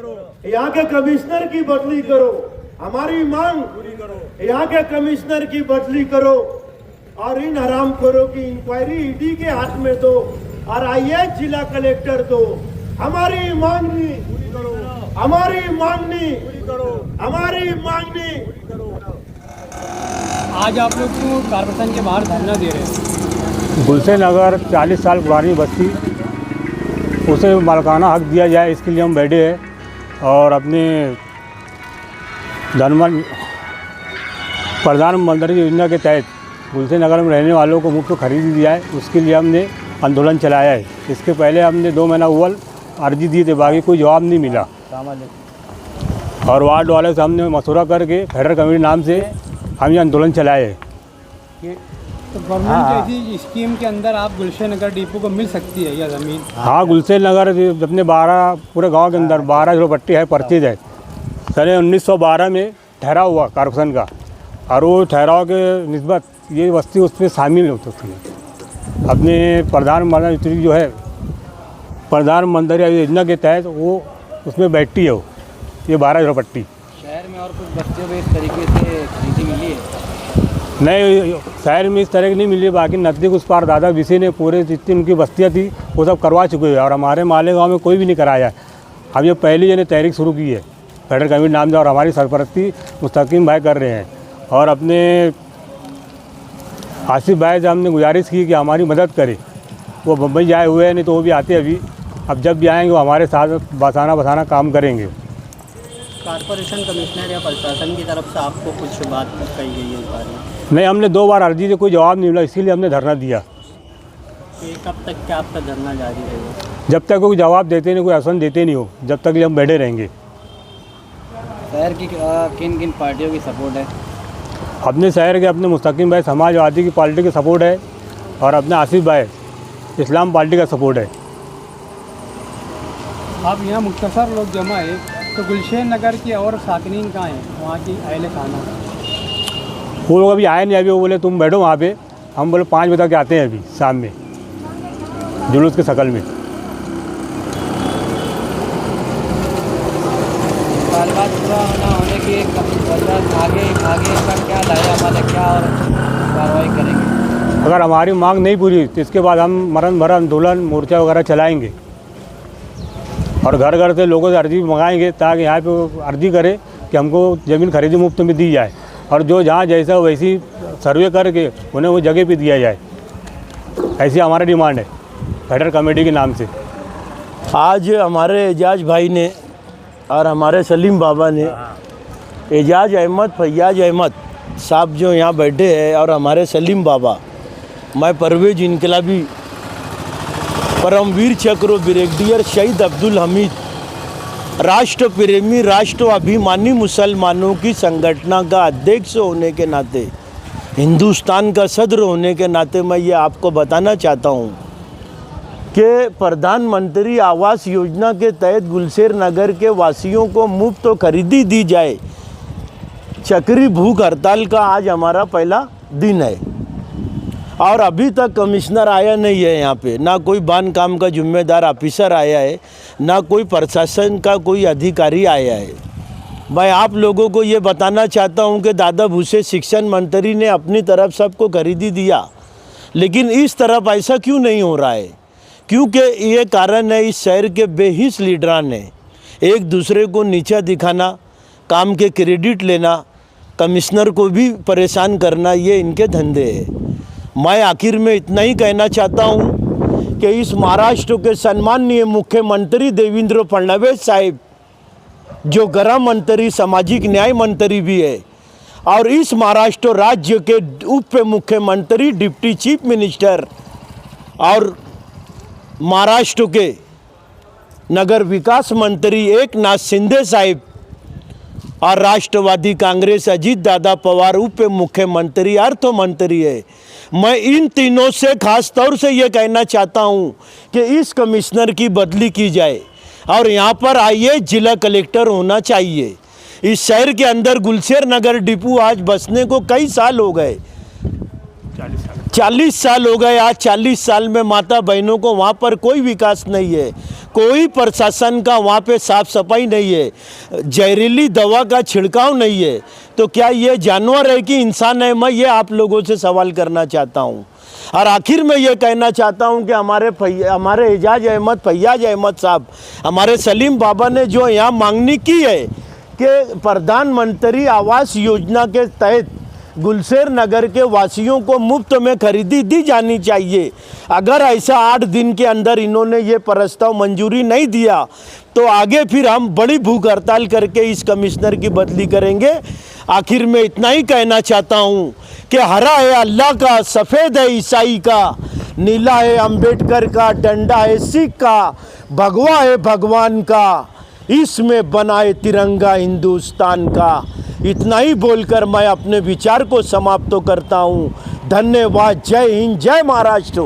यहाँ के कमिश्नर की बदली करो, हमारी मांग पूरी करो। यहाँ के कमिश्नर की बदली करो और इन हरामखोरों की इंक्वायरी ईडी के हाथ में दो और IAS जिला कलेक्टर दो। हमारी मांगनी पूरी करो, हमारी मांगनी पूरी करो, हमारी मांगनी पूरी करो। आज आप लोग क्यों कॉर्पोरेशन के बाहर धरना दे रहे हैं? गुलशन नगर 40 साल पुरानी बस्ती, उसे मालिकाना हक दिया जाए, इसके लिए हम बैठे हैं। और अपने प्रधानमंत्री योजना के तहत गुलशन नगर में रहने वालों को मुफ्त खरीदी दिया है, उसके लिए हमने आंदोलन चलाया है। इसके पहले हमने 2 महीना अव्वल अर्जी दी थी, बाकी कोई जवाब नहीं मिला। और वार्ड वाले से हमने मशवरा करके फेडरल कमेटी नाम से हम ये आंदोलन चलाए हैं। तो गवर्नमेंट की ऐसी स्कीम के अंदर आप गुलशन नगर डिपो को मिल सकती है या ज़मीन? हाँ, गुलशन नगर अपने 12 पूरे गांव के अंदर 12 झोपट्टी है, परचेज है। सन 1912 में ठहराव हुआ कॉर्पोरेशन का, और वो ठहराव के निस्बत ये बस्ती उस पर शामिल हो सकती है। अपने प्रधानमंत्री जो है प्रधानमंत्री योजना के तहत वो उसमें बैठती है, वो ये 12 झोपट्टी। शहर में और कुछ बस्तियों में इस तरीके से खरीदी मिली है? नहीं, शहर में इस तरह की नहीं मिली, बाकी नज़दीक उस पार दादा बीसी ने पूरे जितनी उनकी बस्तियाँ थी वो सब करवा चुके हैं, और हमारे मालेगांव में कोई भी नहीं कराया है। हम ये पहली जने तहरीक शुरू की है फेडरल कमेटी नाम से, और हमारी सरपरस्ती मुस्तकीम भाई कर रहे हैं। और अपने आसिफ भाई से हमने गुजारिश की कि हमारी मदद करें। वो बम्बई जाए हुए हैं, नहीं तो वो भी आते अभी, अब जब भी आएंगे वो हमारे साथ बसाना काम करेंगे। कॉर्पोरेशन कमिश्नर या प्रशासन की तरफ से आपको कुछ बात कही गई है इस बारे में? नहीं, हमने 2 बार अर्जी दी, कोई जवाब नहीं मिला, इसीलिए हमने धरना दिया। कब तक क्या आपका धरना जारी रहेगा? जब तक कोई जवाब देते नहीं, कोई आश्वासन देते नहीं हो, जब तक हम बैठे रहेंगे। शहर की किन किन पार्टियों की सपोर्ट है? अपने शहर के अपने मुस्तकीम भाई समाजवादी की पार्टी की सपोर्ट है, और अपने आसिफ भाई इस्लाम पार्टी का सपोर्ट है। अब यहाँ मुख्तसर लोग जमा है, तो गुलशन नगर की और साकिनीन कहाँ हैं, वहाँ की अहले खाना? वो लोग अभी आए नहीं, अभी वो बोले तुम बैठो वहाँ पे, हम बोले 5 बजे तक आते हैं अभी शाम में, जुलूस के शकल में। बात पूरा ना होने की आगे का क्या लाया हमारे, क्या और कार्रवाई करेंगे? अगर हमारी मांग नहीं पूरी तो इसके बाद हम मरण भर आंदोलन मोर्चा वगैरह चलाएंगे, और घर घर से लोगों से अर्जी मंगाएंगे, ताकि यहाँ पे अर्जी करें कि हमको ज़मीन खरीदी मुफ्त में दी जाए, और जो जहाँ जैसा वैसी सर्वे करके उन्हें वो जगह पे दिया जाए। ऐसी हमारी डिमांड है फेडरल कमेटी के नाम से। आज हमारे एजाज भाई ने और हमारे सलीम बाबा ने, एजाज अहमद फैयाज अहमद साहब जो यहाँ बैठे हैं, और हमारे सलीम बाबा, मैं परवेज इनकलाबी परमवीर चक्र ब्रिगेडियर शहीद अब्दुल हमीद, राष्ट्र प्रेमी राष्ट्र अभिमानी मुसलमानों की संगठना का अध्यक्ष होने के नाते, हिंदुस्तान का सदर होने के नाते मैं ये आपको बताना चाहता हूँ कि प्रधानमंत्री आवास योजना के तहत गुलशन नगर के वासियों को मुफ्त खरीदी दी जाए। चक्री भूख हड़ताल का आज हमारा पहला दिन है, और अभी तक कमिश्नर आया नहीं है यहाँ पे, ना कोई बांध काम का जिम्मेदार ऑफिसर आया है, ना कोई प्रशासन का कोई अधिकारी आया है। मैं आप लोगों को ये बताना चाहता हूँ कि दादा भूसे शिक्षण मंत्री ने अपनी तरफ सबको खरीदी दिया, लेकिन इस तरफ ऐसा क्यों नहीं हो रहा है? क्योंकि ये कारण है, इस शहर के बेहिस लीडरान ने एक दूसरे को नीचा दिखाना, काम के क्रेडिट लेना, कमिश्नर को भी परेशान करना, ये इनके धंधे हैं। मैं आखिर में इतना ही कहना चाहता हूँ कि इस महाराष्ट्र के सम्माननीय मुख्यमंत्री देवेंद्र फडणवीस साहिब, जो गृह मंत्री सामाजिक न्याय मंत्री भी है, और इस महाराष्ट्र राज्य के उप मुख्यमंत्री डिप्टी चीफ मिनिस्टर और महाराष्ट्र के नगर विकास मंत्री एकनाथ शिंदे साहिब, और राष्ट्रवादी कांग्रेस अजीत दादा पवार उप मुख्यमंत्री अर्थ मंत्री है। मैं इन तीनों से खास तौर से ये कहना चाहता हूँ कि इस कमिश्नर की बदली की जाए, और यहाँ पर IAS जिला कलेक्टर होना चाहिए। इस शहर के अंदर गुलशन नगर डिपो आज बसने को कई साल हो गए, 40 साल। 40 साल हो गए, आज 40 साल में माता बहनों को वहाँ पर कोई विकास नहीं है, कोई प्रशासन का वहाँ पे साफ सफाई नहीं है, जहरीली दवा का छिड़काव नहीं है। तो क्या ये जानवर है कि इंसान है? मैं ये आप लोगों से सवाल करना चाहता हूँ। और आखिर में ये कहना चाहता हूँ कि हमारे एजाज अहमद फैयाज अहमद साहब, हमारे सलीम बाबा ने जो यहाँ मांगनी की है कि प्रधानमंत्री आवास योजना के तहत गुलशेर नगर के वासियों को मुफ्त में खरीदी दी जानी चाहिए। अगर ऐसा 8 दिन के अंदर इन्होंने ये प्रस्ताव मंजूरी नहीं दिया तो आगे फिर हम बड़ी भूख हड़ताल करके इस कमिश्नर की बदली करेंगे। आखिर में इतना ही कहना चाहता हूँ कि हरा है अल्लाह का, सफ़ेद है ईसाई का, नीला है अंबेडकर का, डंडा है सिख का, भगवा है भगवान का, इसमें बना है तिरंगा हिंदुस्तान का। इतना ही बोलकर मैं अपने विचार को समाप्त करता हूँ। धन्यवाद। जय हिंद, जय महाराष्ट्र।